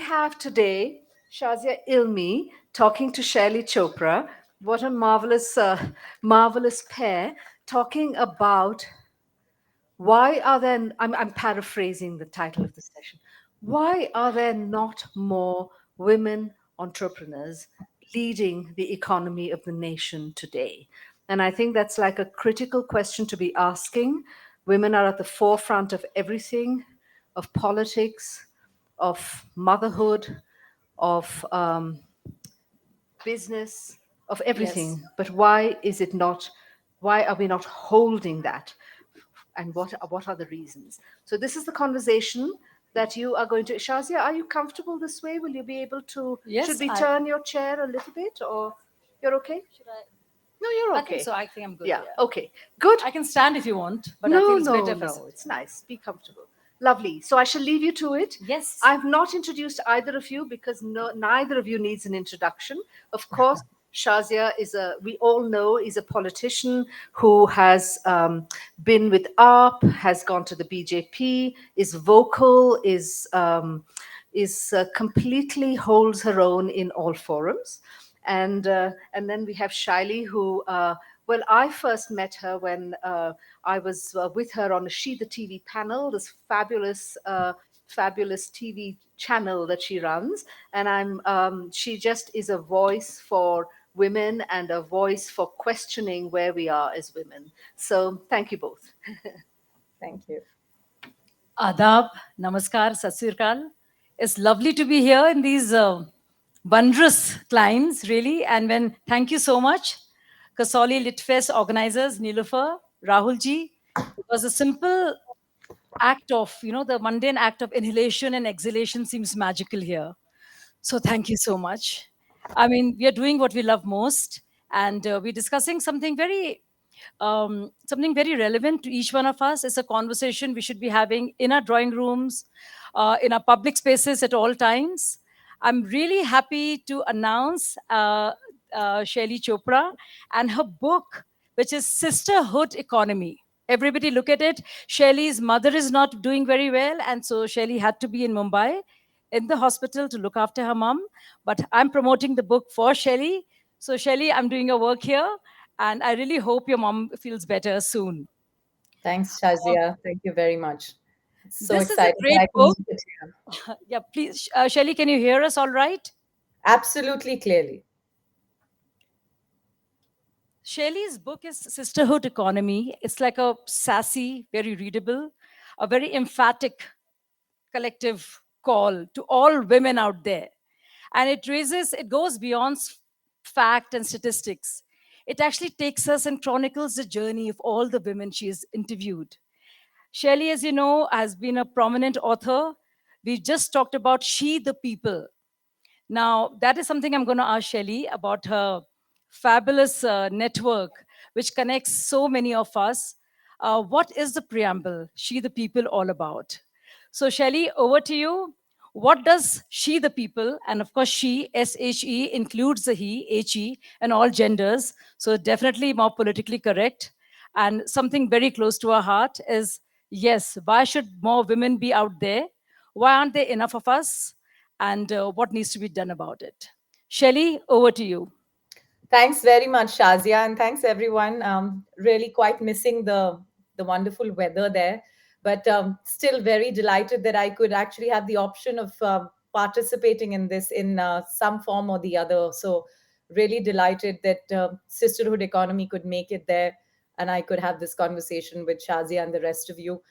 have today Shazia Ilmi talking to Shaili Chopra. What a marvelous pair talking about why are there, I'm paraphrasing the title of the session, why are there not more women entrepreneurs leading the economy of the nation today? And I think that's like a critical question to be asking. Women are at the forefront of everything, of politics, of motherhood, of business, of Yes. everything. But why is it not? Why are we not holding that? And what are the reasons? So this is the conversation that you are going to. Shazia, are you comfortable this way? Will you be able to? Should Yes, we turn your chair a little bit, or you're okay? should I? No, you're I think okay. so. I think I'm good. Yeah. Yeah. Okay. Good. I can stand if you want, but I No, feel it's no, better if I no. sit. It's nice. Be comfortable. Lovely. So I shall leave you to it. Yes. I've not introduced either of you because neither of you needs an introduction. Of course, Shazia we all know, is a politician who has been with ARP, has gone to the BJP, is vocal, is completely holds her own in all forums. And then we have Shaili, who well, I first met her when I was with her on a She the TV panel, this fabulous TV channel that she runs, and she just is a voice for women and a voice for questioning where we are as women. So thank you both. Thank you. Adab, Namaskar, Sat Sri Akal. It's lovely to be here in these wondrous climes, really. And thank you so much, Kasauli Litfest organizers, Nilofer, Rahulji. It was a simple act of, the mundane act of inhalation and exhalation seems magical here. So thank you so much. I mean, we are doing what we love most, and we're discussing something very relevant to each one of us. It's a conversation we should be having in our drawing rooms, in our public spaces at all times. I'm really happy to announce Shaili Chopra and her book, which is Sisterhood Economy. Everybody look at it. Shaili's mother is not doing very well, and so Shaili had to be in Mumbai in the hospital to look after her mom. But I'm promoting the book for Shaili. So, Shaili, I'm doing your work here, and I really hope your mom feels better soon. Thanks, Uh, Shazia. Thank you very much. It's so this is a exciting that great I can book. meet it here. Yeah, please, Shaili, can you hear us all right? Absolutely clearly. Shelley's book is Sisterhood Economy. It's like a sassy, very readable, a very emphatic collective call to all women out there. And it goes beyond fact and statistics. It actually takes us and chronicles the journey of all the women she has interviewed. Shelley, as you know, has been a prominent author. We just talked about She the People. Now, that is something I'm going to ask Shelley about her fabulous network, which connects so many of us. What is the preamble, She the People, all about? So, Shelley, over to you. What does She the People, and of course, she, SHE, includes the he, HE, and all genders, so definitely more politically correct. And something very close to our heart is yes, why should more women be out there? Why aren't there enough of us? And what needs to be done about it? Shelley, over to you. Thanks very much, Shazia, and thanks everyone. Really quite missing the wonderful weather there, but still very delighted that I could actually have the option of participating in this in some form or the other. So really delighted that Sisterhood Economy could make it there, and I could have this conversation with Shazia and the rest of you.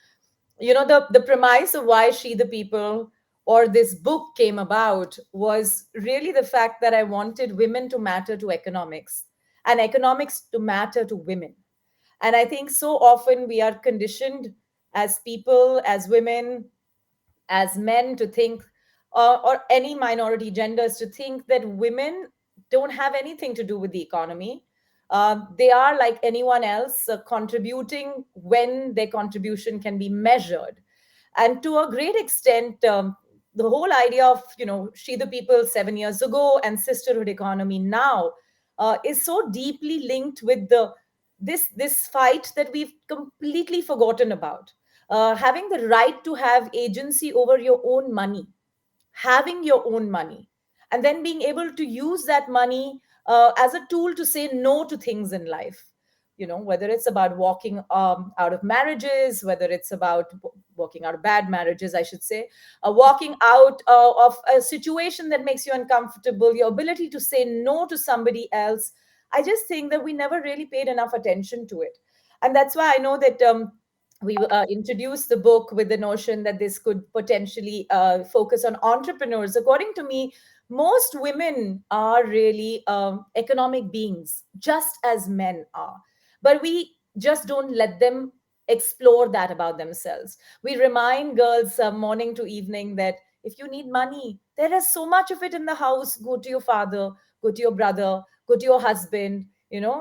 The premise of why She the People or this book came about was really the fact that I wanted women to matter to economics and economics to matter to women. And I think so often we are conditioned as people, as women, as men to think, or any minority genders to think that women don't have anything to do with the economy. They are like anyone else, contributing when their contribution can be measured. And to a great extent, the whole idea of She the People 7 years ago and Sisterhood Economy now is so deeply linked with this fight that we've completely forgotten about. Having the right to have agency over your own money, having your own money, and then being able to use that money as a tool to say no to things in life. Whether it's about walking out of marriages, whether it's about walking out of bad marriages, I should say, walking out of a situation that makes you uncomfortable, your ability to say no to somebody else. I just think that we never really paid enough attention to it. And that's why I know that we introduced the book with the notion that this could potentially focus on entrepreneurs. According to me, most women are really economic beings, just as men are. But we just don't let them explore that about themselves. We remind girls morning to evening that if you need money, there is so much of it in the house. Go to your father, go to your brother, go to your husband.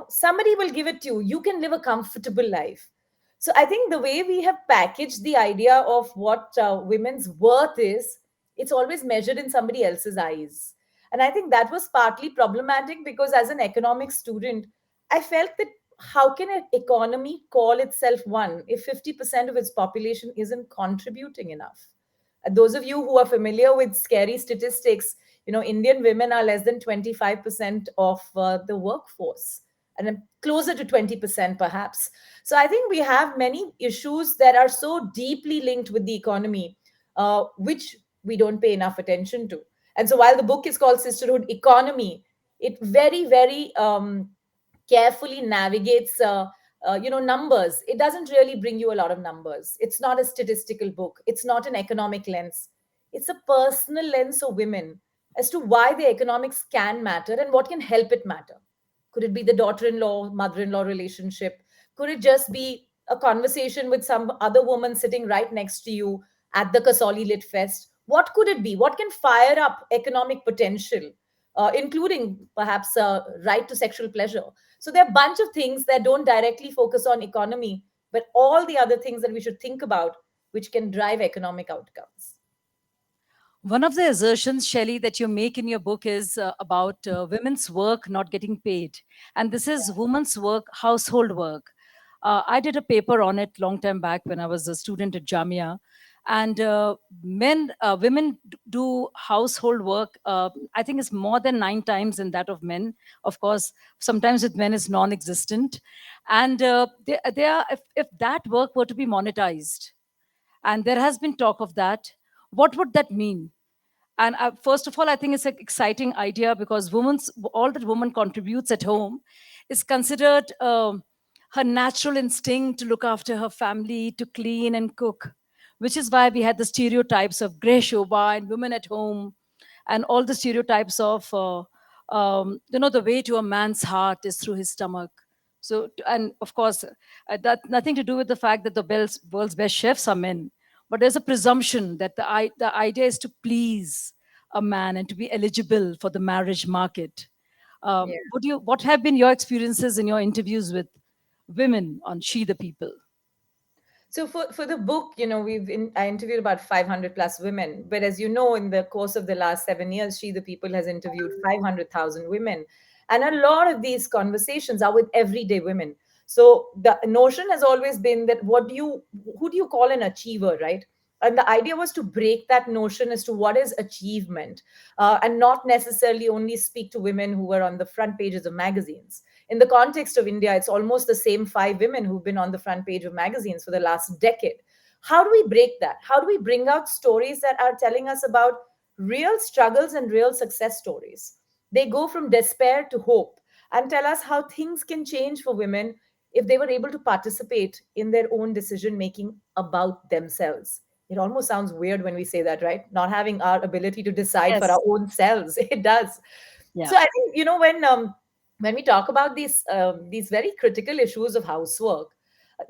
Somebody will give it to you. You can live a comfortable life. So I think the way we have packaged the idea of what women's worth is, it's always measured in somebody else's eyes. And I think that was partly problematic because as an economics student, I felt that how can an economy call itself one if 50% of its population isn't contributing enough? Those of you who are familiar with scary statistics, Indian women are less than 25% of the workforce, and closer to 20% perhaps. So I think we have many issues that are so deeply linked with the economy, which we don't pay enough attention to. And so while the book is called Sisterhood Economy, it very, very carefully navigates numbers. It doesn't really bring you a lot of numbers. It's not a statistical book, it's not an economic lens. It's a personal lens of women as to why the economics can matter and what can help it matter. Could it be the daughter-in-law mother-in-law relationship? Could it just be a conversation with some other woman sitting right next to you at the Kasauli Lit Fest? What could it be? What can fire up economic potential, including perhaps right to sexual pleasure? So there are a bunch of things that don't directly focus on economy, but all the other things that we should think about, which can drive economic outcomes. One of the assertions, Shelley, that you make in your book is about women's work not getting paid. And this is women's work, household work. I did a paper on it long time back when I was a student at Jamia. And women do household work. I think it's more than 9 times in that of men. Of course, sometimes with men it's non-existent. And they are, if that work were to be monetized, and there has been talk of that, what would that mean? And first of all, I think it's an exciting idea because all that woman contributes at home is considered her natural instinct to look after her family, to clean and cook, which is why we had the stereotypes of Grey Shobha and women at home, and all the stereotypes of the way to a man's heart is through his stomach. So, and of course, that nothing to do with the fact that the world's best chefs are men, but there's a presumption that the idea is to please a man and to be eligible for the marriage market. What have been your experiences in your interviews with women on She the People? So for the book, I interviewed about 500 plus women. But as you know, in the course of the last 7 years, She the People has interviewed 500,000 women. And a lot of these conversations are with everyday women. So the notion has always been that who do you call an achiever, right? And the idea was to break that notion as to what is achievement, and not necessarily only speak to women who were on the front pages of magazines. In the context of India, it's almost the same 5 women who've been on the front page of magazines for the last decade. How do we break that? How do we bring out stories that are telling us about real struggles and real success stories? They go from despair to hope and tell us how things can change for women if they were able to participate in their own decision making about themselves. It almost sounds weird when we say that, right? Not having our ability to decide for our Yes. own selves. It does. Yeah. So I think when we talk about these very critical issues of housework,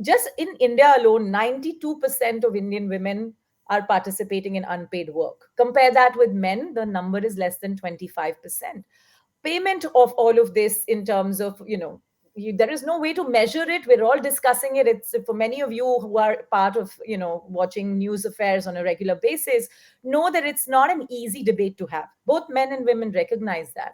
just in India alone, 92% of Indian women are participating in unpaid work. Compare that with men, the number is less than 25%. Payment of all of this in terms of, there is no way to measure it. We're all discussing it. It's for many of you who are part of, watching news affairs on a regular basis, know that it's not an easy debate to have. Both men and women recognize that.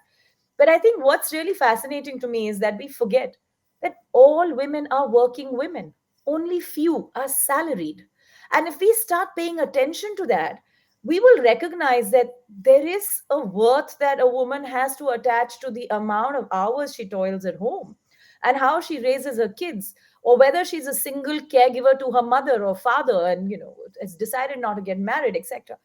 But I think what's really fascinating to me is that we forget that all women are working women. Only few are salaried. And if we start paying attention to that, we will recognize that there is a worth that a woman has to attach to the amount of hours she toils at home and how she raises her kids, or whether she's a single caregiver to her mother or father and has decided not to get married, etc.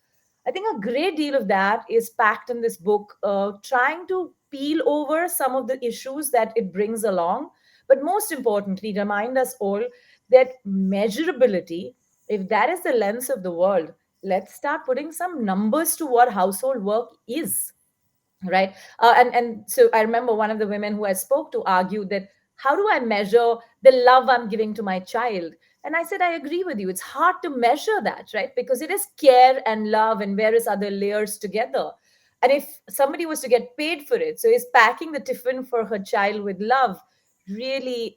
I think a great deal of that is packed in this book, trying to peel over some of the issues that it brings along, but most importantly, remind us all that measurability, if that is the lens of the world, let's start putting some numbers to what household work is, right? And so I remember one of the women who I spoke to argued that, how do I measure the love I'm giving to my child? And I said, I agree with you, it's hard to measure that, right? Because it is care and love and various other layers together. And if somebody was to get paid for it, so is packing the tiffin for her child with love really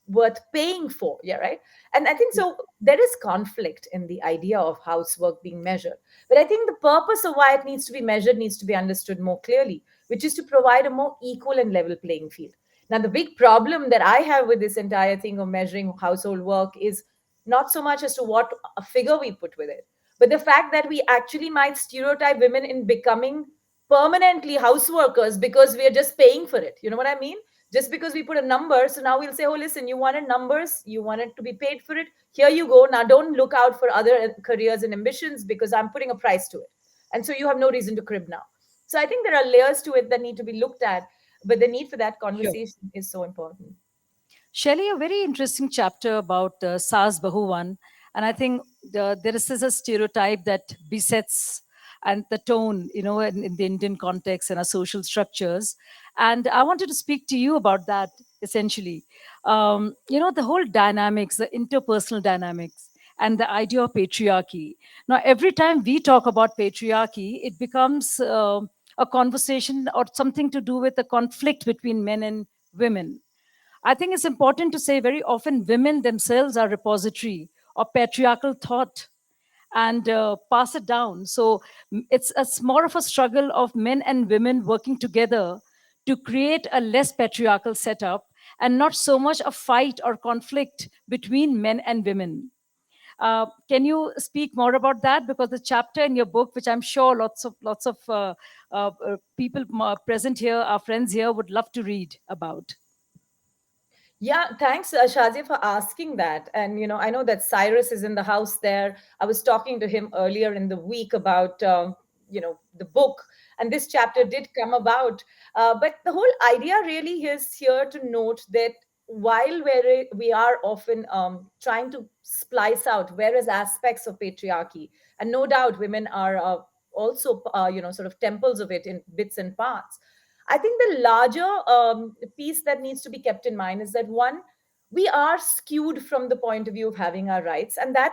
worth paying for? Yeah, right. And I think so there is conflict in the idea of housework being measured, but I think the purpose of why it needs to be measured needs to be understood more clearly, which is to provide a more equal and level playing field. Now, the big problem that I have with this entire thing of measuring household work is not so much as to what a figure we put with it, but the fact that we actually might stereotype women in becoming permanently houseworkers because we are just paying for it. You know what I mean? Just because we put a number, so now we'll say, oh, listen, you wanted numbers, you wanted to be paid for it, here you go, now don't look out for other careers and ambitions because I'm putting a price to it, and so you have no reason to crib now. So I think there are layers to it that need to be looked at, but the need for that Sure. conversation is so important. Shelley, a very interesting chapter about Saas Bahuwan. And I think there is a stereotype that besets and the tone, in the Indian context and our social structures. And I wanted to speak to you about that essentially. The whole dynamics, the interpersonal dynamics, and the idea of patriarchy. Now, every time we talk about patriarchy, it becomes a conversation or something to do with the conflict between men and women. I think it's important to say very often women themselves are repository of patriarchal thought and pass it down. So it's more of a struggle of men and women working together to create a less patriarchal setup and not so much a fight or conflict between men and women. Can you speak more about that? Because the chapter in your book, which I'm sure lots of people present here, our friends here, would love to read about. Yeah, thanks, Shazia, for asking that. And I know that Cyrus is in the house there. I was talking to him earlier in the week about the book, and this chapter did come about. But the whole idea really is here to note that while we are often trying to splice out various aspects of patriarchy, and no doubt women are also sort of temples of it in bits and parts. I think the larger piece that needs to be kept in mind is that, one, we are skewed from the point of view of having our rights, and that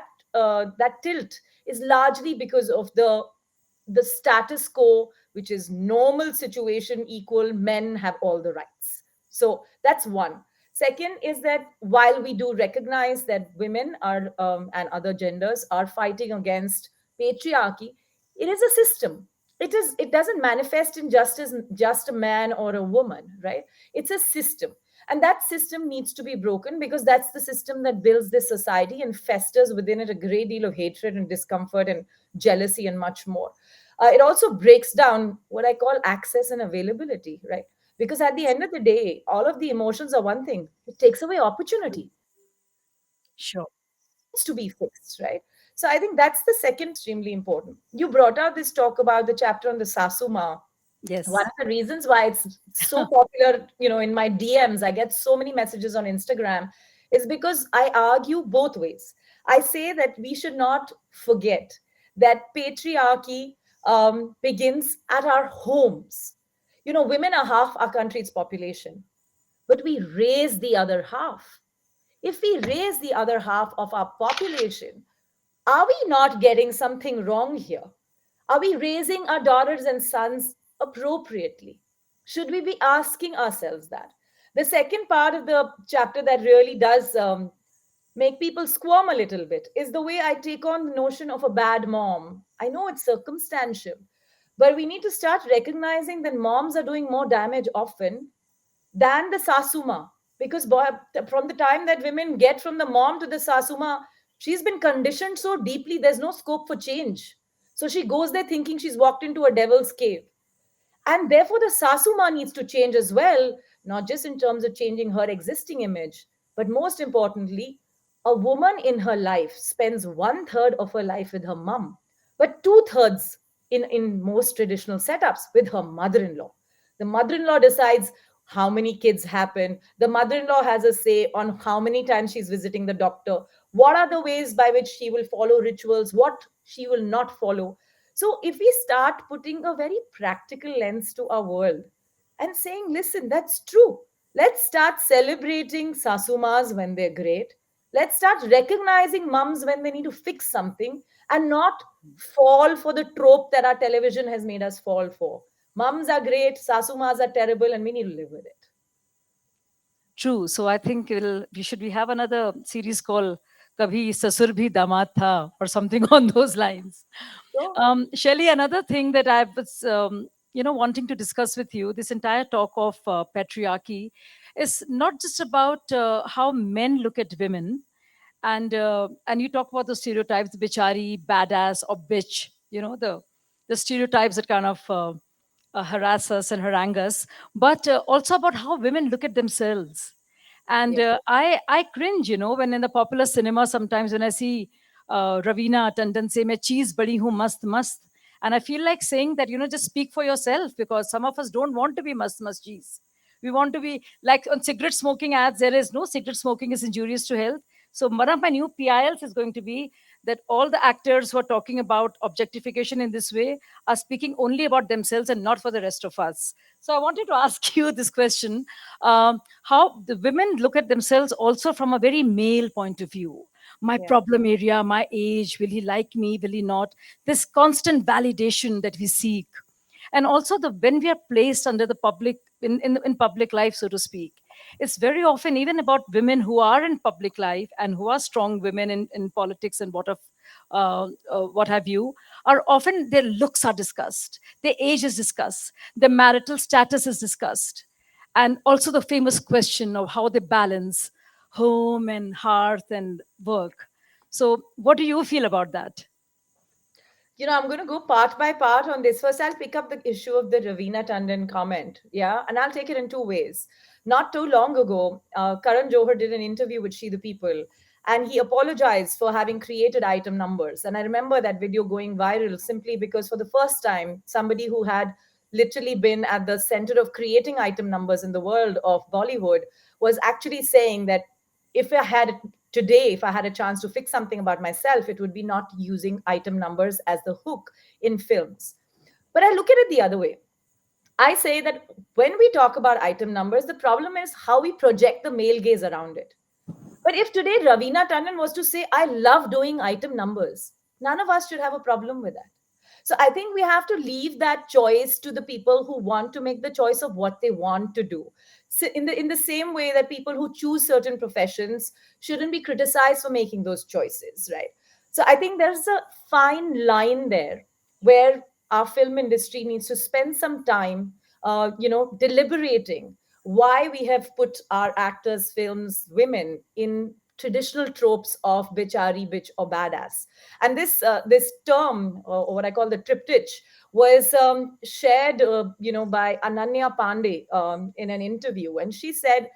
tilt is largely because of the status quo, which is normal situation equal men have all the rights. So that's one. Second is that while we do recognize that women are and other genders are fighting against patriarchy, it is a system. It doesn't manifest in just a man or a woman, right? It's a system, and that system needs to be broken because that's the system that builds this society and festers within it a great deal of hatred and discomfort and jealousy and much more. It also breaks down what I call access and availability, right? Because at the end of the day, all of the emotions are one thing, it takes away opportunity. Sure. Needs to be fixed, right? So I think that's the second extremely important. You brought out this talk about the chapter on the Sasuma. One Yes. of the reasons why it's so popular, in my DMs, I get so many messages on Instagram, is because I argue both ways. I say that we should not forget that patriarchy begins at our homes. Women are half our country's population, but we raise the other half. If we raise the other half of our population, are we not getting something wrong here? Are we raising our daughters and sons appropriately? Should we be asking ourselves that? The second part of the chapter that really does make people squirm a little bit is the way I take on the notion of a bad mom. I know it's circumstantial, but we need to start recognizing that moms are doing more damage often than the sasuma, because from the time that women get from the mom to the sasuma, she's been conditioned so deeply there's no scope for change. So she goes there thinking she's walked into a devil's cave. And therefore, the Sasuma needs to change as well, not just in terms of changing her existing image, but most importantly, a woman in her life spends one third of her life with her mum, but two-thirds in most traditional setups with her mother in law. The mother in law decides how many kids happen. The mother in law has a say on how many times she's visiting the doctor, what are the ways by which she will follow rituals, what she will not follow. So, if we start putting a very practical lens to our world and saying, listen, that's true. Let's start celebrating Sasumas when they're great. Let's start recognizing mums when they need to fix something and not fall for the trope that our television has made us fall for. Mums are great, Sasumas are terrible, and we need to live with it. True. So I think we have another series called Kabhi Sasur Bhi Damat Tha or something on those lines. So, Shelley, another thing that I was, wanting to discuss with you, this entire talk of patriarchy is not just about how men look at women, and you talk about the stereotypes, bichari, badass, or bitch. The stereotypes that kind of harass us and harangue us, but also about how women look at themselves. And yes. I cringe, when in the popular cinema sometimes when I see Ravina Tandon say, "मैं cheese बड़ी हूँ mast mast," and I feel like saying that, just speak for yourself, because some of us don't want to be mast cheese. We want to be like on cigarette smoking ads. There is no cigarette smoking is injurious to health. So one of my new PILs is going to be that all the actors who are talking about objectification in this way are speaking only about themselves and not for the rest of us. So I wanted to ask you this question: how the women look at themselves also from a very male point of view. My Yeah. problem area, my age, will he like me, will he not? This constant validation that we seek, and also the when we are placed under the public in public life, so to speak, it's very often even about women who are in public life and who are strong women in politics and what have you, are often their looks are discussed, their age is discussed, their marital status is discussed, and also the famous question of how they balance home and hearth and work. So what do you feel about that? I'm going to go part by part on this. First, I'll pick up the issue of the Ravina Tandon comment. Yeah. And I'll take it in two ways. Not too long ago, Karan Johar did an interview with She the People, and he apologized for having created item numbers. And I remember that video going viral simply because for the first time, somebody who had literally been at the center of creating item numbers in the world of Bollywood was actually saying that if I had today, if I had a chance to fix something about myself, it would be not using item numbers as the hook in films. But I look at it the other way. I say that when we talk about item numbers, the problem is how we project the male gaze around it. But if today Ravina Tandon was to say, I love doing item numbers, none of us should have a problem with that. So I think we have to leave that choice to the people who want to make the choice of what they want to do. So in the same way that people who choose certain professions shouldn't be criticized for making those choices, right? So I think there's a fine line there where our film industry needs to spend some time, deliberating why we have put our actors, films, women in traditional tropes of bichari, bitch, or badass. And this term, or what I call the triptych, was shared, by Ananya Pandey in an interview, and she said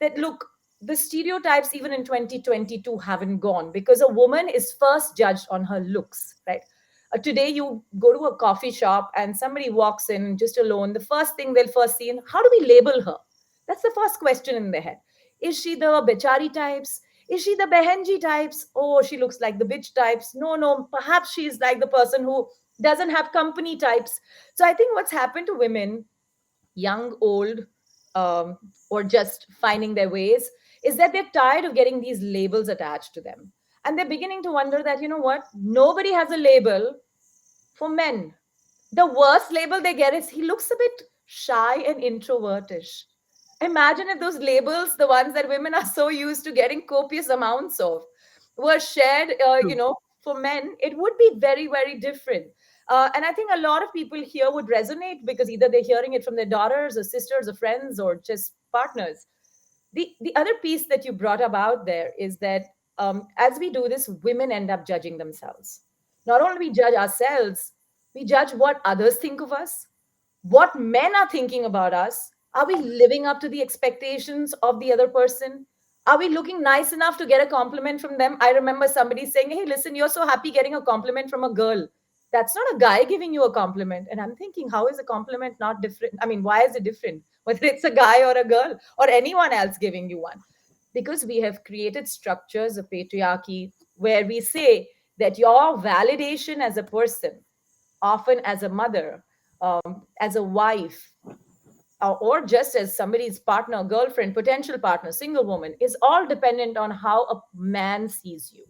that look, the stereotypes even in 2022 haven't gone because a woman is first judged on her looks, right? Today, you go to a coffee shop and somebody walks in just alone. The first thing they'll first see, in how do we label her? That's the first question in their head. Is she the bechari types? Is she the behenji types? Oh, she looks like the bitch types. No, no, perhaps she's like the person who doesn't have company types. So I think what's happened to women, young, old, or just finding their ways, is that they're tired of getting these labels attached to them. And they're beginning to wonder that, you know what? Nobody has a label for men. The worst label they get is he looks a bit shy and introvertish. Imagine if those labels, the ones that women are so used to getting copious amounts of, were shared, for men, it would be very, very different. And I think a lot of people here would resonate because either they're hearing it from their daughters or sisters or friends or just partners. The other piece that you brought about there is that as we do this, women end up judging themselves. Not only we judge ourselves, we judge what others think of us, what men are thinking about us. Are we living up to the expectations of the other person? Are we looking nice enough to get a compliment from them? I remember somebody saying, "Hey, listen, you're so happy getting a compliment from a girl. That's not a guy giving you a compliment." And I'm thinking, how is a compliment not different? I mean, why is it different? Whether it's a guy or a girl or anyone else giving you one. Because we have created structures of patriarchy where we say that your validation as a person, often as a mother, as a wife, or just as somebody's partner, girlfriend, potential partner, single woman, is all dependent on how a man sees you.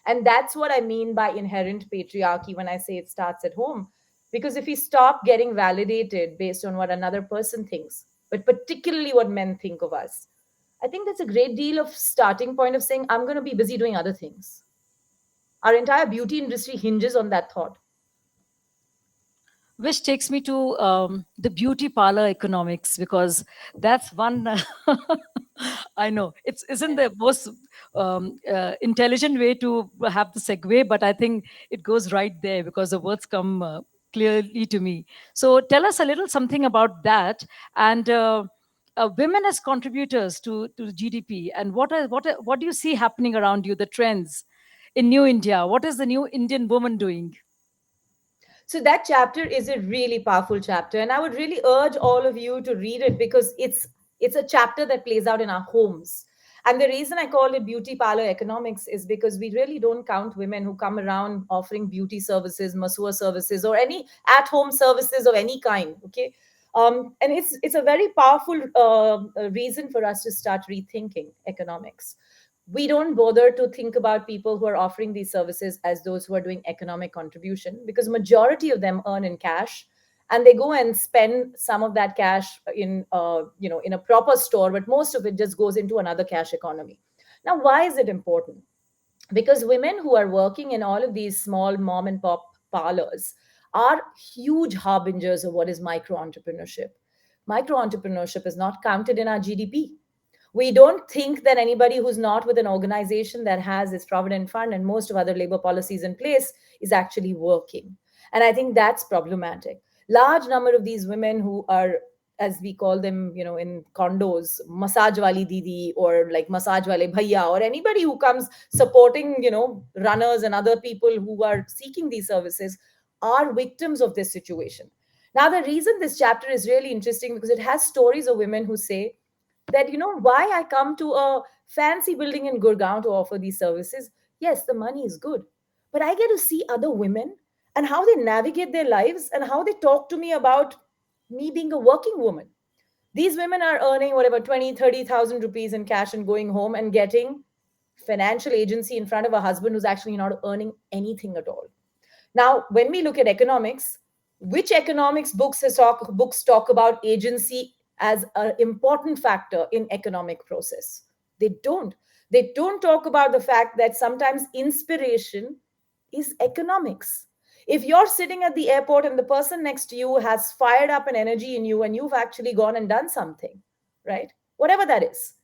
And that's what I mean by inherent patriarchy when I say it starts at home. Because if we stop getting validated based on what another person thinks, but particularly what men think of us, I think that's a great deal of starting point of saying, I'm going to be busy doing other things. Our entire beauty industry hinges on that thought. Which takes me to the beauty parlor economics, because that's one. I know it's isn't the most intelligent way to have the segue, but I think it goes right there because the words come clearly to me. So tell us a little something about that, and women as contributors to GDP, and what do you see happening around you, the trends in New India? What is the new Indian woman doing? So that chapter is a really powerful chapter, and I would really urge all of you to read it because it's a chapter that plays out in our homes. And the reason I call it beauty parlor economics is because we really don't count women who come around offering beauty services, masseur services, or any at-home services of any kind. Okay, and it's a very powerful reason for us to start rethinking economics. We don't bother to think about people who are offering these services as those who are doing economic contribution, because majority of them earn in cash, and they go and spend some of that cash in in a proper store, but most of it just goes into another cash economy. Now, why is it important? Because women who are working in all of these small mom and pop parlors are huge harbingers of what is micro entrepreneurship. Micro entrepreneurship is not counted in our GDP. We don't think that anybody who's not with an organization that has its provident fund and most of other labor policies in place is actually working. And I think that's problematic. Large number of these women who are, as we call them, in condos, massage wali didi or like massage wale bhaiya, or anybody who comes supporting, runners and other people who are seeking these services, are victims of this situation. Now, the reason this chapter is really interesting because it has stories of women who say that, why I come to a fancy building in Gurgaon to offer these services. Yes, the money is good, but I get to see other women and how they navigate their lives and how they talk to me about me being a working woman. These women are earning whatever 20, 30,000 rupees in cash and going home and getting financial agency in front of a husband who's actually not earning anything at all. Now, when we look at economics, which economics books talk about agency as an important factor in economic process? They don't. They don't talk about the fact that sometimes inspiration is economics. If you're sitting at the airport and the person next to you has fired up an energy in you and you've actually gone and done something, right? Whatever that is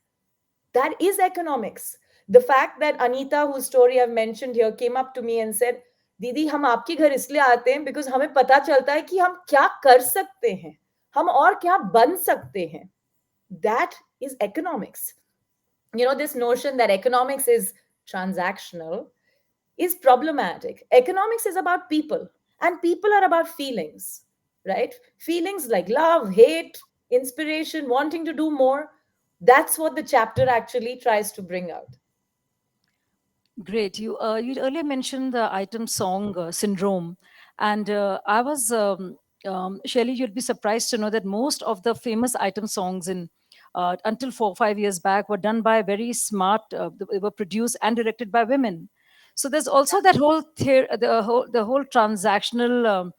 economics. The fact that Anita, whose story I've mentioned here, came up to me and said, दीदी हम आपके घर इसलिए आते हैं because हमें पता चलता है कि हम क्या कर सकते हैं, हम और क्या बन सकते हैं. That is economics. This notion that economics is transactional is problematic. Economics is about people, and people are about feelings, right? Feelings like love, hate, inspiration, wanting to do more. That's what the chapter actually tries to bring out. Great. You earlier mentioned the item song syndrome, and I was Shelley. You'd be surprised to know that most of the famous item songs in until 4 or 5 years back were done by very smart. They were produced and directed by women. So there's also that whole the whole transactional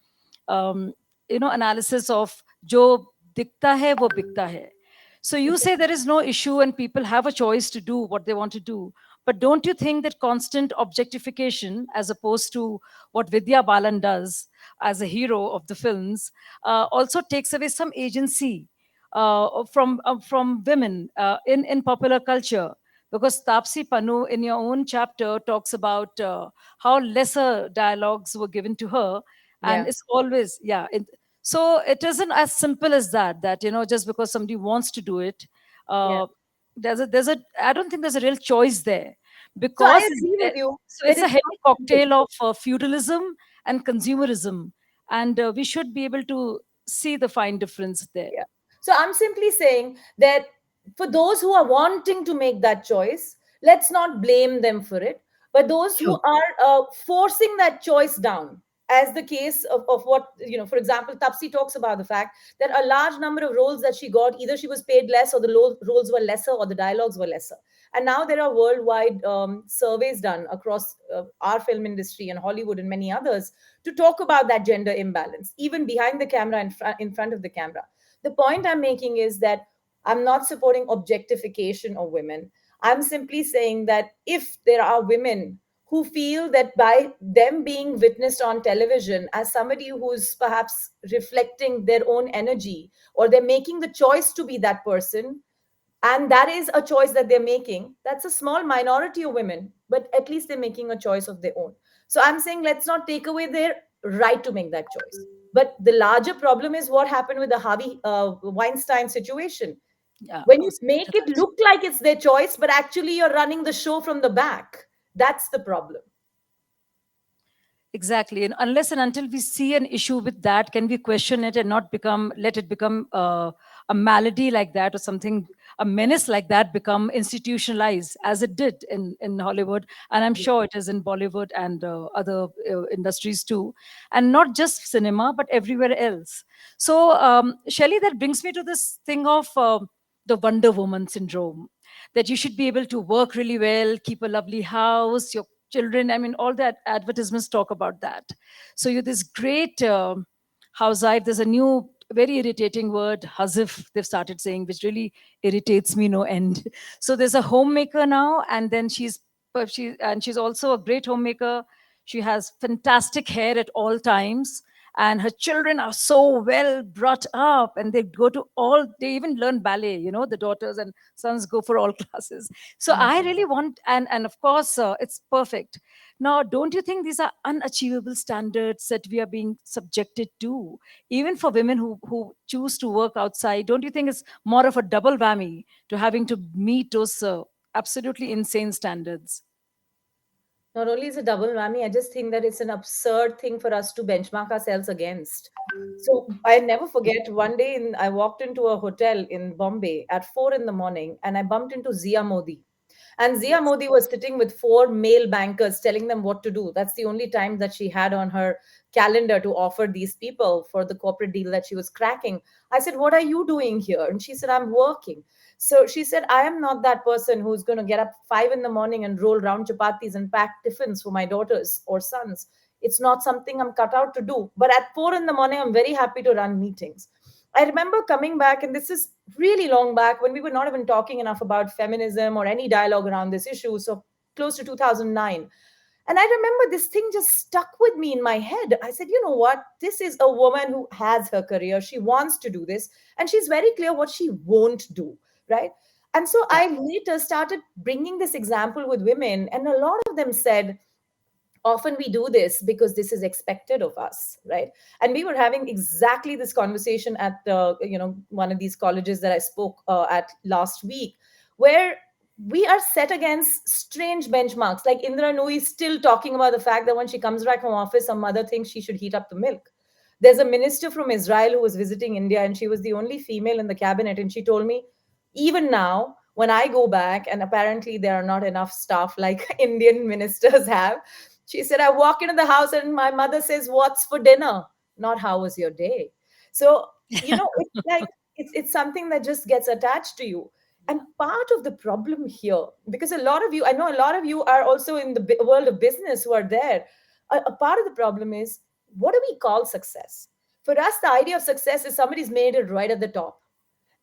analysis of जो दिखता है वो बिकता है. So you say there is no issue and people have a choice to do what they want to do. But don't you think that constant objectification, as opposed to what Vidya Balan does as a hero of the films, also takes away some agency from women in popular culture? Because Tapsi Panu, in your own chapter, talks about how lesser dialogues were given to her, and Yeah, it's always so it isn't as simple as that. That just because somebody wants to do it, yeah. uh, there's a I don't think there's a real choice there, So I because agree with you so that it's a it's heavy not simple. cocktail of feudalism and consumerism, and we should be able to see the fine difference there. Yeah. So I'm simply saying that for those who are wanting to make that choice, let's not blame them for it. But those who Sure. are forcing that choice down, as the case of what, for example, Tapsi talks about the fact that a large number of roles that she got, either she was paid less or the roles were lesser or the dialogues were lesser. And now there are worldwide surveys done across our film industry and Hollywood and many others to talk about that gender imbalance, even behind the camera and in front of the camera. The point I'm making is that I'm not supporting objectification of women. I'm simply saying that if there are women who feel that by them being witnessed on television as somebody who's perhaps reflecting their own energy, or they're making the choice to be that person, and that is a choice that they're making, that's a small minority of women, but at least they're making a choice of their own. So I'm saying let's not take away their right to make that choice. But the larger problem is what happened with the Harvey Weinstein situation. Yeah, When I'll you speak make to it that. look like it's their choice, but actually you're running the show from the back, that's the problem. Exactly. And unless and until we see an issue with that, can we question it and not let it become a malady like that, or something, a menace like that become institutionalized, as it did in Hollywood. And I'm sure it is in Bollywood and other industries too. And not just cinema, but everywhere else. So, Shelley, that brings me to this thing of the Wonder Woman syndrome, that you should be able to work really well, keep a lovely house, your children. I mean, all that advertisements talk about that. So you're this great housewife. There's a new, very irritating word, hazif, they've started saying, which really irritates me no end. So there's a homemaker now, and then she's also a great homemaker. She has fantastic hair at all times, and her children are so well brought up, and they go to all, they even learn ballet, the daughters and sons go for all classes. So I really want, and of course it's perfect. Now, don't you think these are unachievable standards that we are being subjected to, even for women who choose to work outside? Don't you think it's more of a double whammy to having to meet those absolutely insane standards? Not only is it double whammy, I just think that it's an absurd thing for us to benchmark ourselves against. So I never forget one day I walked into a hotel in Bombay at 4 in the morning, and I bumped into Zia Modi. And Zia Yes. Modi was sitting with four male bankers telling them what to do. That's the only time that she had on her calendar to offer these people for the corporate deal that she was cracking. I said, "What are you doing here?" And she said, "I'm working." So she said, "I am not that person who's going to get up 5 in the morning and roll round chapatis and pack tiffins for my daughters or sons. It's not something I'm cut out to do. But at 4 in the morning, I'm very happy to run meetings." I remember coming back, and this is really long back when we were not even talking enough about feminism or any dialogue around this issue. So close to 2009. And I remember this thing just stuck with me in my head. I said, you know what? This is a woman who has her career. She wants to do this, and she's very clear what she won't do, right? And so Yeah. I later started bringing this example with women, and a lot of them said, often we do this because this is expected of us, right? And we were having exactly this conversation at one of these colleges that I spoke at last week, where we are set against strange benchmarks. Like Indra Nooyi is still talking about the fact that when she comes back from office, some mother thinks she should heat up the milk. There's a minister from Israel who was visiting India, and she was the only female in the cabinet, and she told me, even now when I go back, and apparently there are not enough staff like Indian ministers have, she said, I walk into the house and my mother says, "What's for dinner?" Not "How was your day?" So, it's like it's something that just gets attached to you. And part of the problem here, because a lot of you, I know a lot of you are also in the world of business who are there. A part of the problem is, what do we call success? For us, the idea of success is somebody's made it right at the top.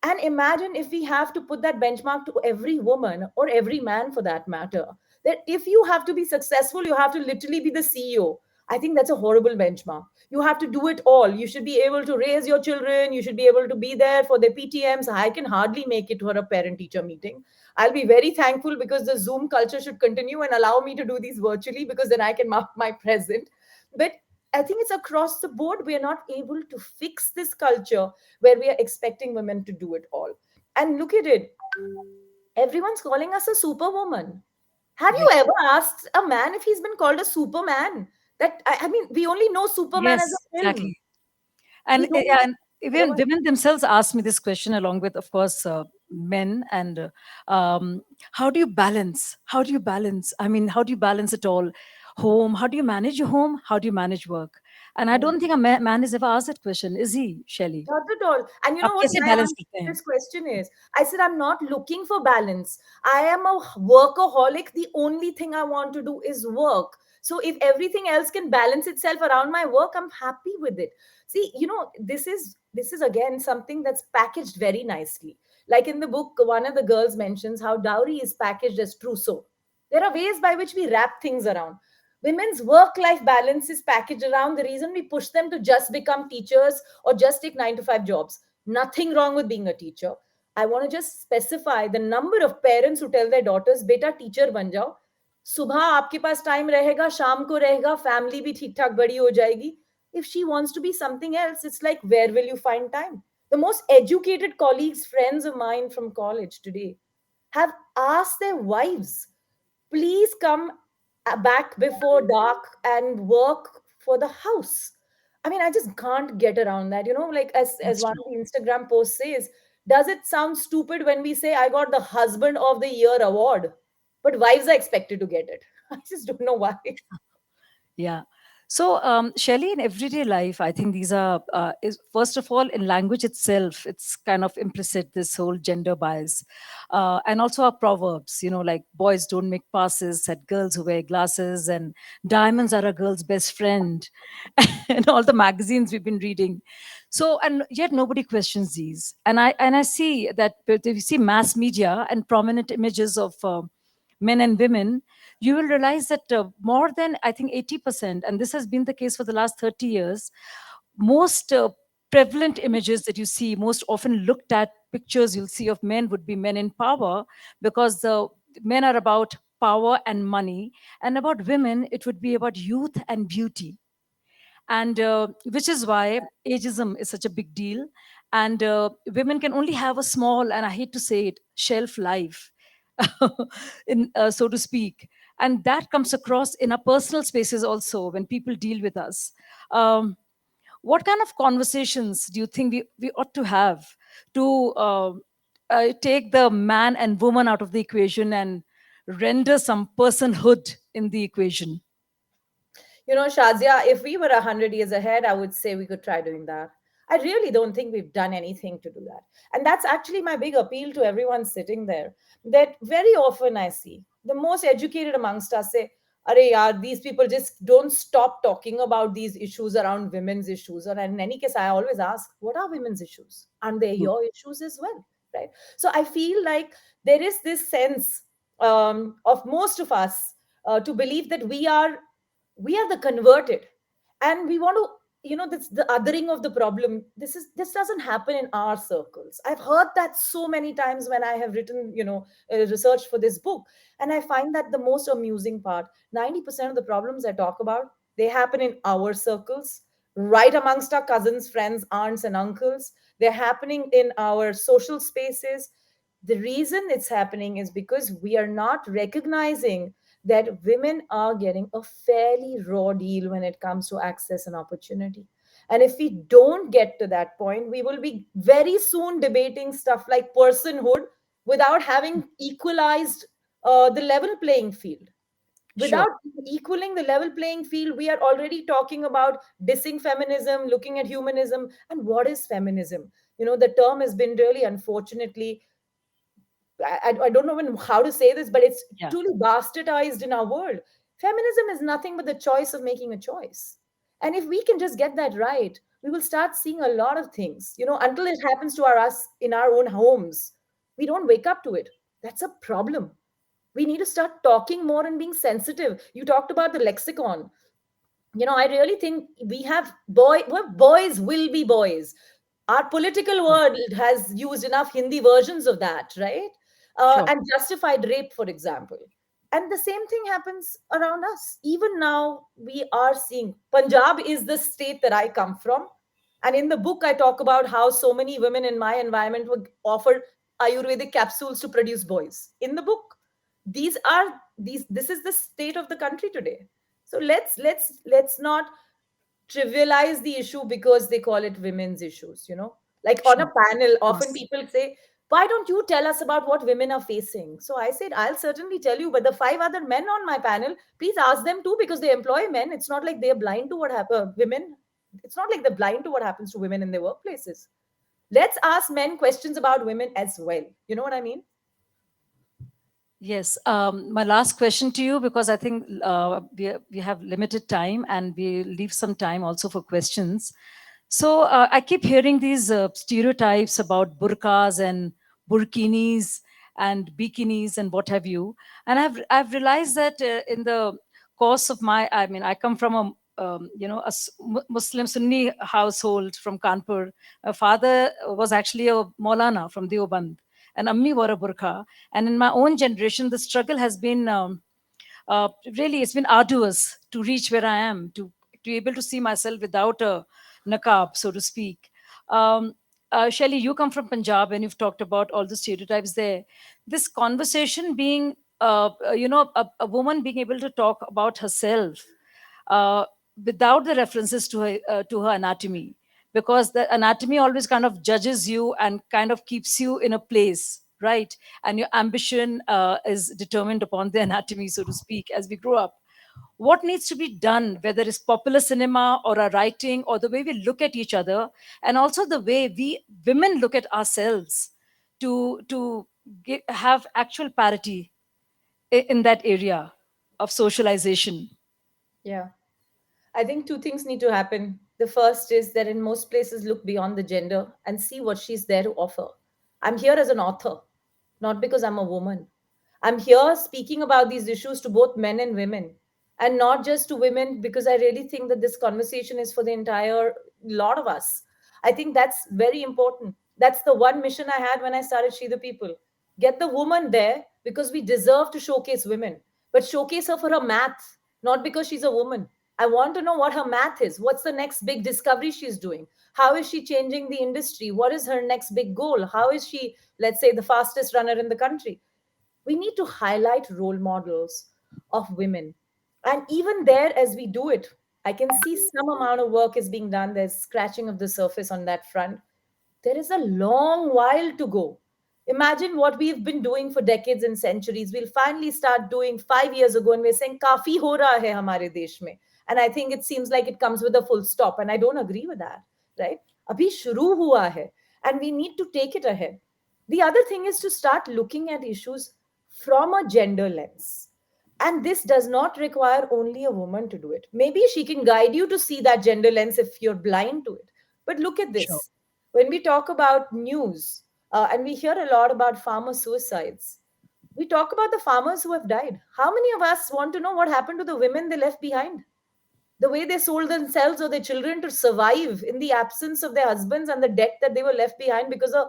And imagine if we have to put that benchmark to every woman or every man for that matter. That if you have to be successful, you have to literally be the CEO. I think that's a horrible benchmark. You have to do it all. You should be able to raise your children. You should be able to be there for their PTMs. I can hardly make it for a parent teacher meeting. I'll be very thankful because the Zoom culture should continue and allow me to do these virtually, because then I can mark my present. But I think it's across the board. We are not able to fix this culture where we are expecting women to do it all. And look at it. Everyone's calling us a superwoman. Have you Yeah. ever asked a man if he's been called a superman? I mean, we only know Superman as Yes, a film. exactly. And We don't know and even otherwise. women themselves ask me this question, along with, of course, men. And how do you balance? How do you balance? I mean, how do you balance it all? Home. How do you manage your home? How do you manage work? And I don't think a man has ever asked that question. Is he, Shelley? Not at all. And you आप know what कैसे my balance answer करते to हैं? this question is? I said, I'm not looking for balance. I am a workaholic. The only thing I want to do is work. So if everything else can balance itself around my work, I'm happy with it. See, this is again something that's packaged very nicely. Like in the book, one of the girls mentions how dowry is packaged as trousseau. There are ways by which we wrap things around. Women's work life balance is packaged around the reason we push them to just become teachers or just take 9 to 5 jobs. Nothing wrong with being a teacher. I want to just specify the number of parents who tell their daughters, बेटा teacher बन जाओ, सुबह आपके पास time रहेगा, शाम को रहेगा, family भी ठीक ठाक बड़ी हो जाएगी. If she wants to be something else, it's like, where will you find time? The most educated colleagues, friends of mine from college today, have asked their wives, please come back before dark and work for the house. I mean, I just can't get around that. Like as That's one true. of the Instagram posts says, does it sound stupid when we say I got the husband of the year award, but wives are expected to get it? I just don't know why. Yeah. So, Shelley, in everyday life, I think these are, is first of all, in language itself, it's kind of implicit, this whole gender bias. And also our proverbs, like boys don't make passes at girls who wear glasses, and diamonds are a girl's best friend, and all the magazines we've been reading. So, and yet nobody questions these. And I see that if you see mass media and prominent images of men and women, you will realize that more than, I think, 80%, and this has been the case for the last 30 years, most prevalent images that you see, most often looked at pictures you'll see of men would be men in power, because the men are about power and money, and about women, it would be about youth and beauty. And which is why ageism is such a big deal. And women can only have a small, and I hate to say it, shelf life, in so to speak. And that comes across in our personal spaces also when people deal with us. What kind of conversations do you think we ought to have to take the man and woman out of the equation and render some personhood in the equation? Shazia, if we were 100 years ahead, I would say we could try doing that. I really don't think we've done anything to do that. And that's actually my big appeal to everyone sitting there. That very often I see the most educated amongst us say, Are yaar, these people just don't stop talking about these issues around women's issues. And in any case, I always ask, what are women's issues? Aren't they True. your issues as well? Right. So I feel like there is this sense of most of us to believe that we are the converted, and we want to, that's the othering of the problem. This doesn't happen in our circles. I've heard that so many times when I have written, research for this book. And I find that the most amusing part, 90% of the problems I talk about, they happen in our circles, right amongst our cousins, friends, aunts and uncles. They're happening in our social spaces. The reason it's happening is because we are not recognizing that women are getting a fairly raw deal when it comes to access and opportunity. And if we don't get to that point, we will be very soon debating stuff like personhood without having equalized the level playing field. Sure. Without equaling the level playing field, we are already talking about dissing feminism, looking at humanism. And what is feminism? The term has been really, unfortunately, I don't know even how to say this, but it's Yeah. truly bastardized in our world. Feminism is nothing but the choice of making a choice. And if we can just get that right, we will start seeing a lot of things. Until it happens to us in our own homes, we don't wake up to it. That's a problem. We need to start talking more and being sensitive. You talked about the lexicon. I really think boys will be boys. Our political Sure. world has used enough Hindi versions of that, right? Sure. And justified rape, for example. And the same thing happens around us. Even now, we are seeing Punjab is the state that I come from. And in the book, I talk about how so many women in my environment were offered Ayurvedic capsules to produce boys. In the book, this is the state of the country today. So let's not trivialize the issue because they call it women's issues. Like on a Sure. panel, Of often course. people say, why don't you tell us about what women are facing? So I said, I'll certainly tell you, but the five other men on my panel, please ask them too, because they employ men. It's not like they're blind to what happens women. It's not like they're blind to what happens to women in their workplaces. Let's ask men questions about women as well. You know what I mean? Yes. My last question to you, because I think we have limited time and we leave some time also for questions. So I keep hearing these stereotypes about burqas and burkinis and bikinis and what have you. And I've realized that in the course of I mean, I come from a Muslim Sunni household from Kanpur. My father was actually a Maulana from Deoband, and Ammi wore a burqa. And in my own generation, the struggle has been uh, really, it's been arduous to reach where I am, to be able to see myself without a niqab, so to speak. Um, Shaili, you come from Punjab and you've talked about all the stereotypes there. This conversation being, a woman being able to talk about herself uh, without the references to her anatomy, because the anatomy always kind of judges you and kind of keeps you in a place, right? And your ambition is determined upon the anatomy, so to speak, as we grow up. What needs to be done, whether it's popular cinema or our writing or the way we look at each other, and also the way we women look at ourselves, to have actual parity in that area of socialization? Yeah. I think two things need to happen. The first is that in most places, look beyond the gender and see what she's there to offer. I'm here as an author, not because I'm a woman. I'm here speaking about these issues to both men and women, and not just to women, because I really think that this conversation is for the entire lot of us. I think that's very important. That's the one mission I had when I started She the People. Get the woman there because we deserve to showcase women, but showcase her for her math, not because she's a woman. I want to know what her math is. What's the next big discovery she's doing? How is she changing the industry? What is her next big goal? How is she, let's say, the fastest runner in the country? We need to highlight role models of women. And even there, as we do it, I can see some amount of work is being done. There's scratching of the surface on that front. There is a long while to go. Imagine what we've been doing for decades and centuries. We'll finally start doing 5 years ago, and we're saying, Kafi ho raha hai hamare desh mein. And I think it seems like it comes with a full stop. And I don't agree with that, right? Abhi shuru hua hai. And we need to take it ahead. The other thing is to start looking at issues from a gender lens. And this does not require only a woman to do it. Maybe she can guide you to see that gender lens if you're blind to it. But look at Sure. this. When we talk about news, and we hear a lot about farmer suicides, we talk about the farmers who have died. How many of us want to know what happened to the women they left behind? The way they sold themselves or their children to survive in the absence of their husbands and the debt that they were left behind because a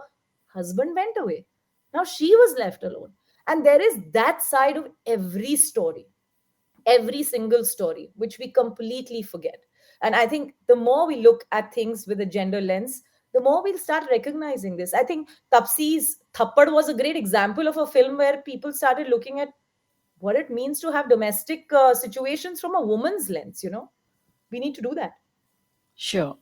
husband went away. Now she was left alone. And there is that side of every single story, which we completely forget. And I think the more we look at things with a gender lens, the more we'll start recognizing this. I think Tapsi's Thappad was a great example of a film where people started looking at what it means to have domestic situations from a woman's lens. We need to do that. Sure.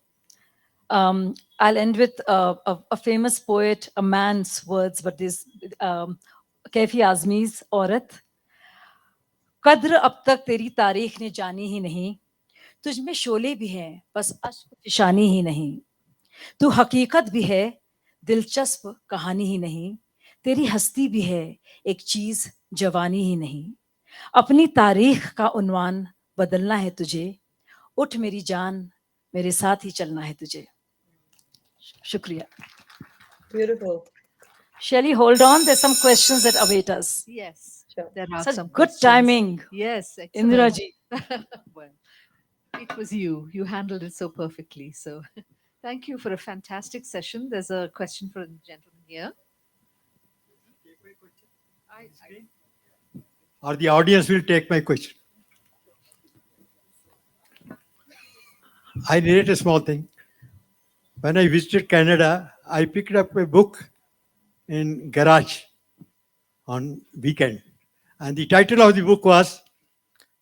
I'll end with a famous poet, a man's words, but this Kaifi Azmi's औरत, कद्र अब तक तेरी तारीख ने जानी ही नहीं, तुझ में शोले भी हैं बस अश्क फिशानी ही नहीं, तू हकीकत भी है दिलचस्प कहानी ही नहीं, तेरी हस्ती भी है एक चीज जवानी ही नहीं, अपनी तारीख का उन्वान बदलना है तुझे, उठ मेरी जान मेरे साथ ही चलना है तुझे. शुक्रिया. Beautiful. Shelley, hold on. There's some questions that await us. Yes, Sure. there are Such some good questions. timing, Yes, excellent. Indiraji. Well, It was you. You handled it so perfectly. So thank you for a fantastic session. There's a question for the gentleman here. Or the audience will take my question. I narrate a small thing. When I visited Canada, I picked up a book in garage on weekend, and the title of the book was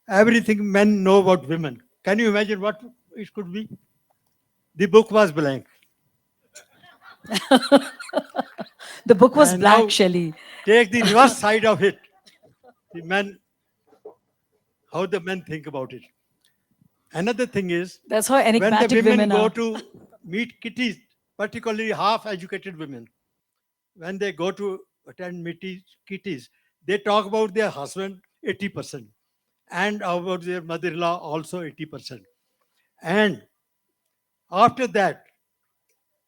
"Everything Men Know About Women." Can you imagine what it could be? The book was blank, The book was and black, now Shelley. take the reverse side of it. The men, how the men think about it. Another thing is That's how when the enigmatic women women go are. to meet kitties, particularly half-educated women, when they go to attend kitties, they talk about their husband 80% and about their mother-in-law also 80%. And after that,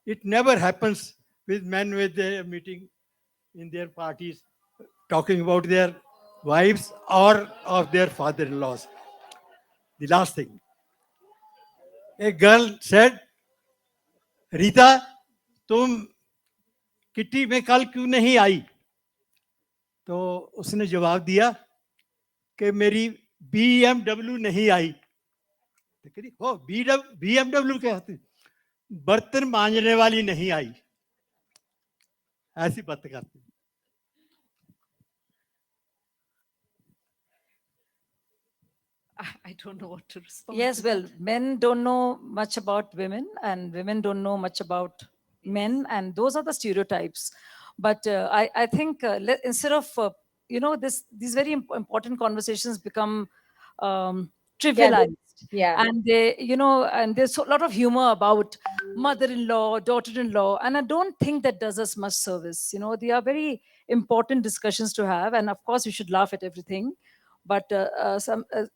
it never happens with men with their meeting in their parties talking about their wives or of their father-in-laws. The last thing, a girl said, Rita तुम kitty में कल क्यों नहीं आई? तो उसने जवाब दिया कि मेरी BMW नहीं आई। तो कह रही, हो BMW क्या होती? बर्तन मांजने वाली नहीं आई। ऐसी बात करती। I don't know what to respond to Yes, well, that. men don't know much about women, and women don't know much about men, and those are the stereotypes. But I think instead of these very important conversations become Yeah, trivialized, yeah. and and there's a lot of humor about mother-in-law, daughter-in-law, and I don't think that does us much service. They are very important discussions to have, and of course, we should laugh at everything, but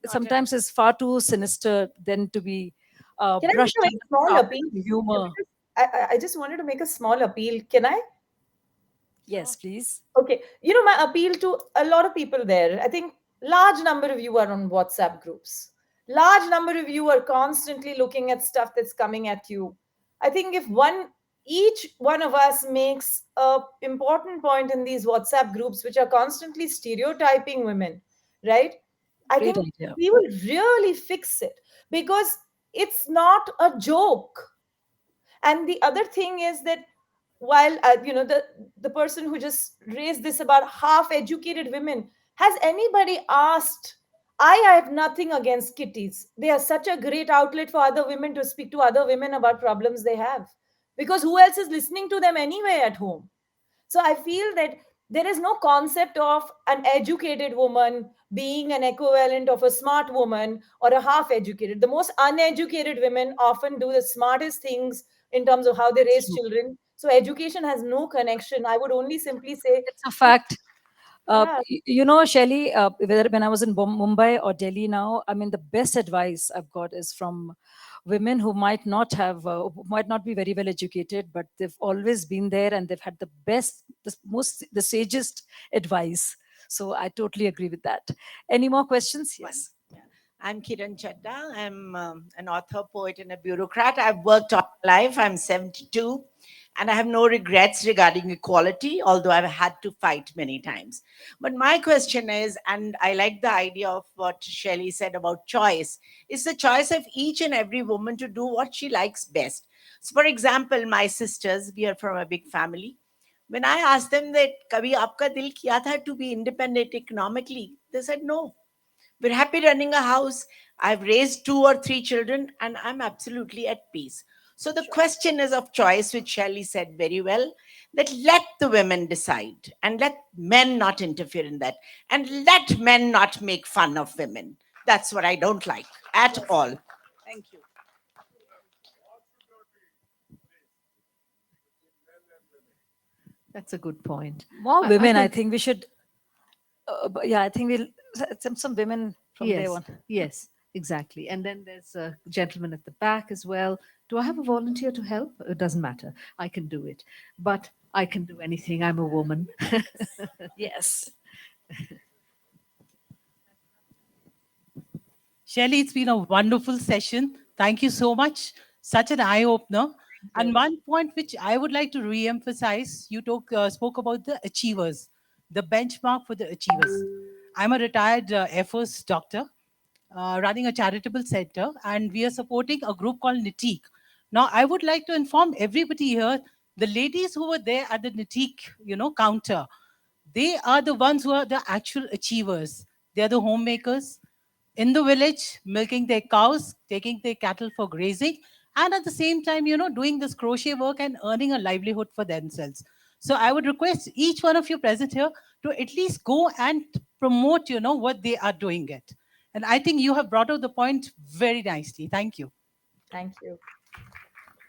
sometimes it's far too sinister than to be Can I make brushed a very small up appeal? with humor. Because I just wanted to make a small appeal. Can I? Yes, please. Okay. My appeal to a lot of people there, I think large number of you are on WhatsApp groups. Large number of you are constantly looking at stuff that's coming at you. I think if each one of us makes a important point in these WhatsApp groups, which are constantly stereotyping women, right? I Great think idea. we will really fix it because it's not a joke. And the other thing is that while the person who just raised this about half educated women, has anybody asked? I have nothing against kitties. They are such a great outlet for other women to speak to other women about problems they have, because who else is listening to them anyway at home? So I feel that there is no concept of an educated woman being an equivalent of a smart woman or a half educated. The most uneducated women often do the smartest things in terms of how they That's raise true. children. So education has no connection. I would only simply say, It's a fact. yeah, Shelley, whether when I was in Mumbai or Delhi now, I mean, the best advice I've got is from women who who might not be very well educated, but they've always been there and they've had the sagest advice. So I totally agree with that. Any more questions? One. Yes. Yeah. I'm Kiran Chadda. I'm an author, poet, and a bureaucrat. I've worked all my life. I'm 72, and I have no regrets regarding equality, although I've had to fight many times. But my question is, and I like the idea of what Shelley said about choice, is the choice of each and every woman to do what she likes best. So, for example, my sisters, we are from a big family. When I asked them that, "Kabhi aapka dil kiya tha to be independent economically?" They said no. We're happy running a house. I've raised two or three children and I'm absolutely at peace. So the question is of choice, which Shelley said very well, that let the women decide and let men not interfere in that and let men not make fun of women. That's what I don't like at all. Thank you. That's a good point. More I women, I think think we should. Yeah, I think we'll some women from day yes, one. yes, exactly. And then there's a gentleman at the back as well. Do I have a volunteer to help? It doesn't matter. I can do it. But I can do anything. I'm a woman. Yes. Shelly, it's been a wonderful session. Thank you so much. Such an eye opener. And one point which I would like to re emphasize you spoke about the achievers, the benchmark for the achievers. I'm a retired Air Force doctor running a charitable center, and we are supporting a group called Nitique. Now, I would like to inform everybody here the ladies who were there at the Nitique, counter, they are the ones who are the actual achievers. They are the homemakers in the village, milking their cows, taking their cattle for grazing, and at the same time, doing this crochet work and earning a livelihood for themselves. So I would request each one of you present here to at least go and promote, what they are doing it. And I think you have brought out the point very nicely. Thank you. Thank you.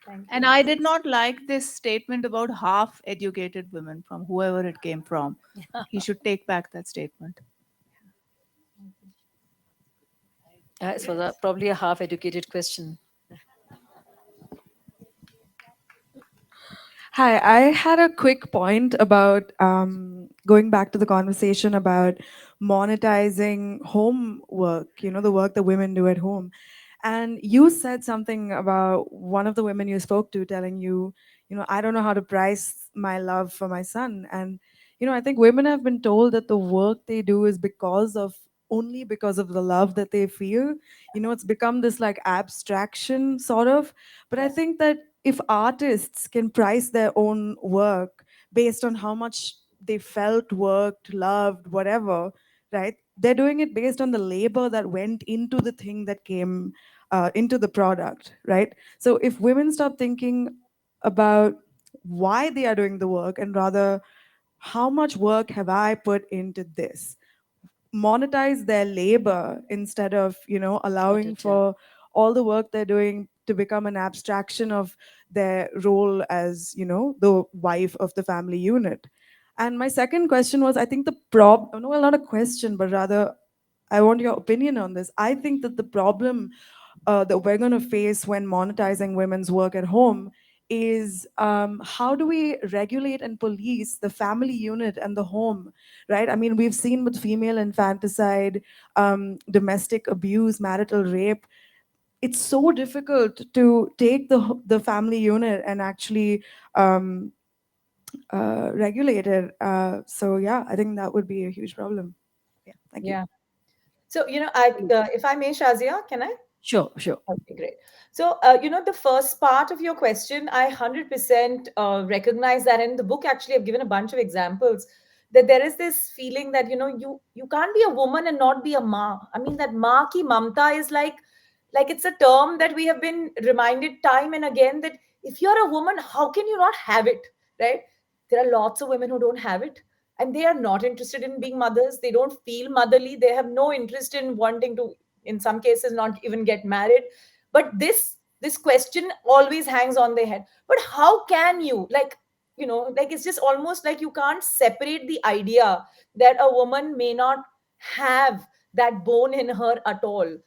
Thank And you. I did not like this statement about half educated women from whoever it came from. He should take back that statement. It was probably a half-educated question. Hi, I had a quick point about going back to the conversation about monetizing home work, the work that women do at home. And you said something about one of the women you spoke to telling you, I don't know how to price my love for my son. And, I think women have been told that the work they do is only because of the love that they feel. It's become this like abstraction sort of. But I Yeah. think that if artists can price their own work based on how much they felt, worked, loved, whatever, right? They're doing it based on the labor that went into the thing that came into the product, right? So if women stop thinking about why they are doing the work and rather how much work have I put into this, monetize their labor instead of Got allowing it, yeah. for all the work they're doing to become an abstraction of their role as the wife of the family unit. And my second question was, I think the no, well, not a question, but rather I want your opinion on this. I think that the problem that we're going to face when monetizing women's work at home is how do we regulate and police the family unit and the home, right? I mean, we've seen with female infanticide, domestic abuse, marital rape. It's so difficult to take the family unit and actually regulate it. So yeah, I think that would be a huge problem. Yeah, thank you. Yeah. So, if I may, Shazia, can I? Sure, sure. Okay, great. So, the first part of your question, I 100% recognize that. In the book, actually, I've given a bunch of examples that there is this feeling that, you can't be a woman and not be a ma. I mean, that ma ki mamta is like it's a term that we have been reminded time and again that if you're a woman, how can you not have it, right? There are lots of women who don't have it and they are not interested in being mothers. They don't feel motherly. They have no interest in wanting to, in some cases, not even get married. But this question always hangs on their head. But how can you, like it's just almost like you can't separate the idea that a woman may not have that bone in her at all.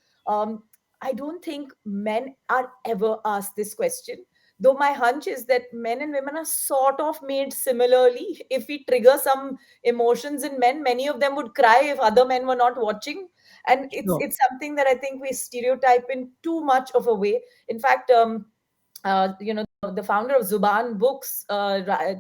I don't think men are ever asked this question, though my hunch is that men and women are sort of made similarly. If we trigger some emotions in men, many of them would cry if other men were not watching. And it's Sure. it's something that I think we stereotype in too much of a way. In fact, the founder of Zuban Books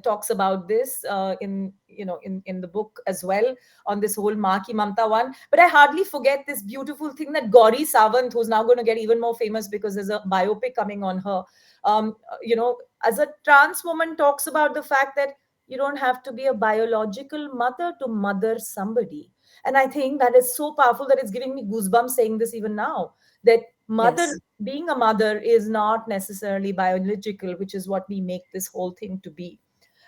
talks about this in the book as well, on this whole Maki Mamta one. But I hardly forget this beautiful thing that Gauri Sawant, who's now going to get even more famous because there's a biopic coming on her, as a trans woman, talks about the fact that you don't have to be a biological mother to mother somebody. And I think that is so powerful that it's giving me goosebumps saying this even now, that mother, Yes. being a mother is not necessarily biological, which is what we make this whole thing to be.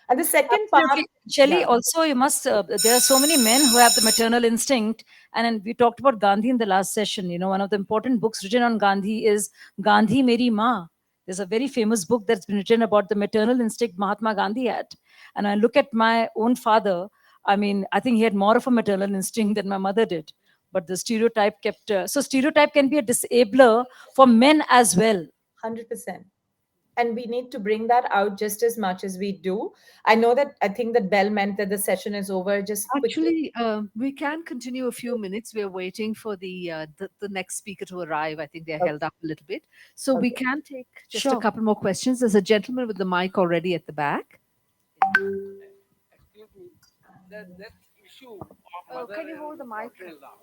And the second part, Absolutely. Shelley, yeah, also, you must, there are so many men who have the maternal instinct. And then we talked about Gandhi in the last session. One of the important books written on Gandhi is Gandhi Meri Ma. There's a very famous book that's been written about the maternal instinct Mahatma Gandhi had. And I look at my own father. I mean, I think he had more of a maternal instinct than my mother did. But the stereotype kept, so stereotype can be a disabler for men as well. 100%. and we need to bring that out just as much as we do. I think that Bell meant that the session is over. Just quickly. Actually, we can continue a few minutes. We're waiting for the next speaker to arrive. I think they're Okay. held up a little bit. So we Okay. can take just a Sure. couple more questions. There's a gentleman with the mic already at the back. Excuse me, that issue of mother Can you and hold the mic? daughter-in-law.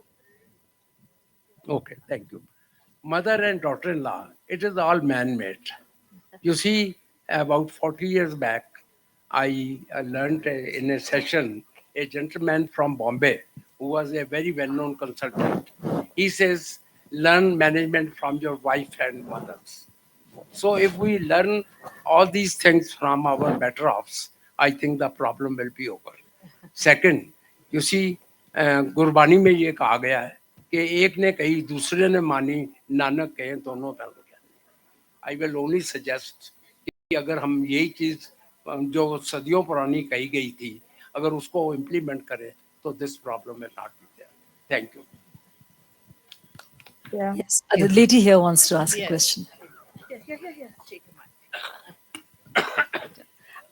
Okay, thank you. Mother and daughter-in-law, it is all man-made. You see, about 40 years back, I learned in a session a gentleman from Bombay who was a very well-known consultant. He says, learn management from your wife and mothers. So if we learn all these things from our better offs, I think the problem will be over. Second, you see, Gurbani में ये कहा गया है कि एक ने कही दूसरे ने मानी नानक कहे दोनों धर्म ज्ञानी. I will only suggest कि अगर हम यही चीज जो सदियों पुरानी कही गई थी अगर उसको इम्प्लीमेंट करें तो this problem will not be there. Thank you. Yeah. Yes. The lady here wants to ask a Yes. question. Take a mic.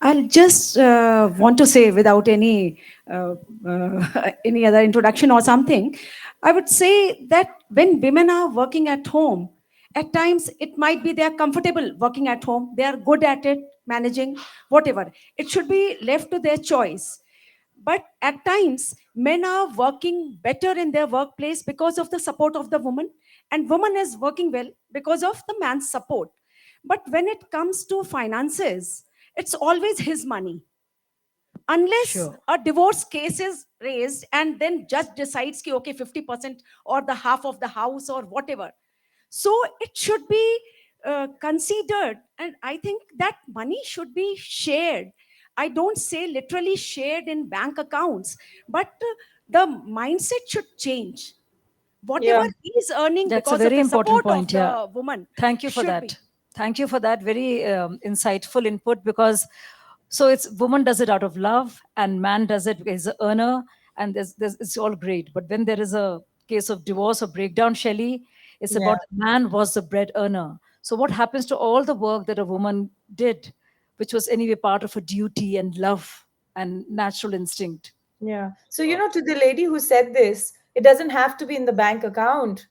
I'll just want to say, without any other introduction or something, I would say that when women are working at home, at times it might be they are comfortable working at home, they are good at it, managing, whatever. It should be left to their choice. But at times, men are working better in their workplace because of the support of the woman, and woman is working well because of the man's support. But when it comes to finances, it's always his money. Unless Sure. a divorce case is raised and then judge decides ki, okay, 50% or the half of the house or whatever. So it should be considered, and I think that money should be shared. I don't say literally shared in bank accounts, but the mindset should change. Whatever Yeah. he is earning That's a because of very the important support of point. Yeah. the woman Thank you for should that. be. Thank you for that very insightful input, because so it's woman does it out of love and man does it as an earner, and there's it's all great. But when there is a case of divorce or breakdown, Shelley, it's Yeah. about the man was the bread earner. So what happens to all the work that a woman did, which was anyway part of her duty and love and natural instinct? Yeah. So, to the lady who said this, it doesn't have to be in the bank account.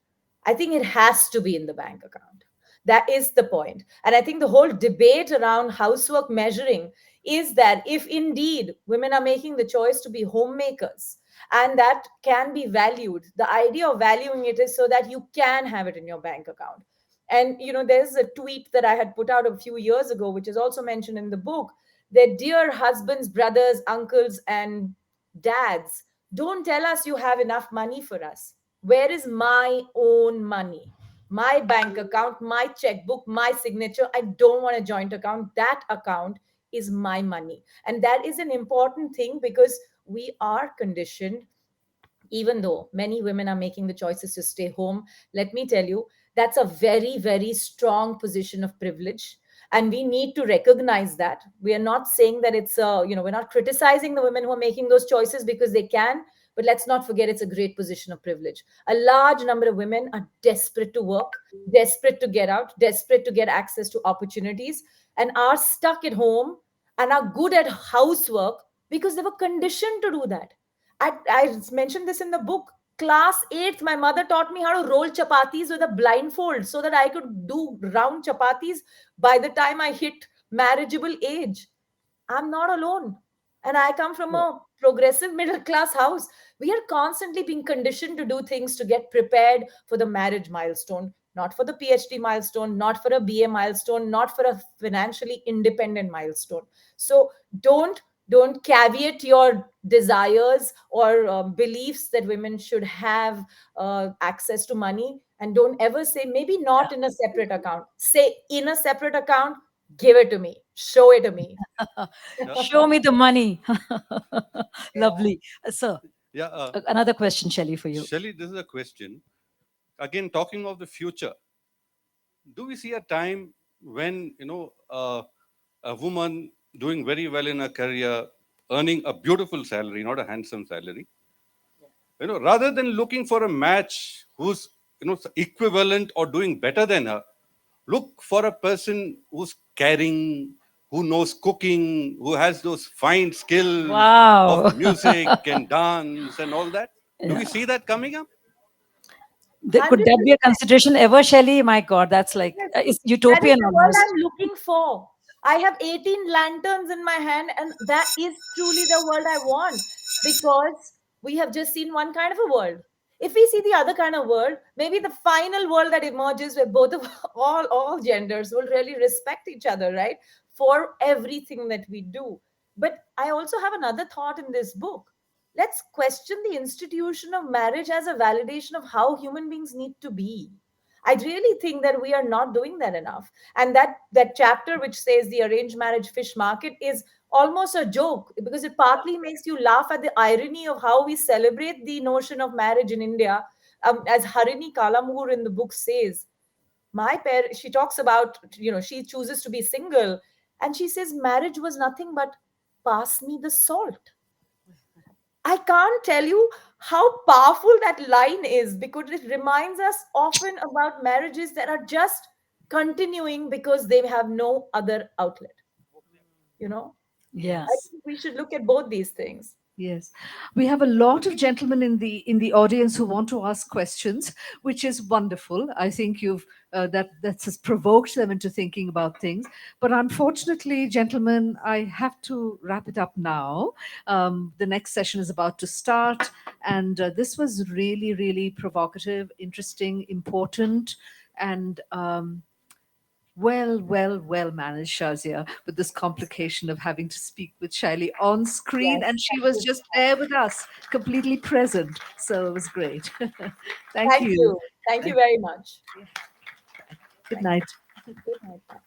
I think it has to be in the bank account. That is the point. And I think the whole debate around housework measuring is that if indeed women are making the choice to be homemakers and that can be valued, the idea of valuing it is so that you can have it in your bank account. And, there's a tweet that I had put out a few years ago, which is also mentioned in the book, that dear husbands, brothers, uncles, and dads, don't tell us you have enough money for us. Where is my own money? My bank account, my checkbook, my signature. I don't want a joint account. That account is my money. And that is an important thing because we are conditioned, even though many women are making the choices to stay home. Let me tell you, that's a very, very strong position of privilege. And we need to recognize that. We are not saying that we're not criticizing the women who are making those choices because they can, but let's not forget it's a great position of privilege. A large number of women are desperate to work, desperate to get out, desperate to get access to opportunities, and are stuck at home and are good at housework because they were conditioned to do that. I mentioned this in the book. Class 8th, my mother taught me how to roll chapatis with a blindfold so that I could do round chapatis by the time I hit marriageable age. I'm not alone. And I come from a progressive middle class house. We are constantly being conditioned to do things to get prepared for the marriage milestone, not for the PhD milestone, not for a BA milestone, not for a financially independent milestone. So don't don't caveat your desires or beliefs that women should have access to money, and don't ever say maybe not in a separate account. Say in a separate account, give it to me, show it to me. Show me the money. Yeah. Lovely. Sir, Yeah, another question, Shelley, for you. Shelley, this is a question. Again, talking of the future, do we see a time when, a woman doing very well in her career, earning a beautiful salary, not a handsome salary, rather than looking for a match who's, equivalent or doing better than her, look for a person who's caring, who knows cooking, who has those fine skills Wow. of music and dance and all that? Do we Yeah. see that coming up? Could that be a 100%. consideration ever, Shelley? My God, that's like, Yes, it's that is utopian the world almost. I'm looking for. I have 18 lanterns in my hand, and that is truly the world I want, because we have just seen one kind of a world. If we see the other kind of world, maybe the final world that emerges where both of all genders will really respect each other, right? For everything that we do. But I also have another thought in this book. Let's question the institution of marriage as a validation of how human beings need to be. I really think that we are not doing that enough. And that chapter which says the arranged marriage fish market is almost a joke, because it partly makes you laugh at the irony of how we celebrate the notion of marriage in India. As Harini Kalamoor in the book says, she talks about, she chooses to be single, and she says marriage was nothing but pass me the salt. I can't tell you how powerful that line is, because it reminds us often about marriages that are just continuing because they have no other outlet. You know, I Yes. think we should look at both these things. Yes, we have a lot of gentlemen in the audience who want to ask questions, which is wonderful. I think you've that has provoked them into thinking about things. But unfortunately, gentlemen, I have to wrap it up now. The next session is about to start, and this was really, really provocative, interesting, important, and well managed, Shazia, with this complication of having to speak with Shaili on screen, Yes, and she thank was you. just there with us, completely present. So it was great. Thank Thank you. you. Thank you Thank- very much. Good Thank you. night. Good night. Bye.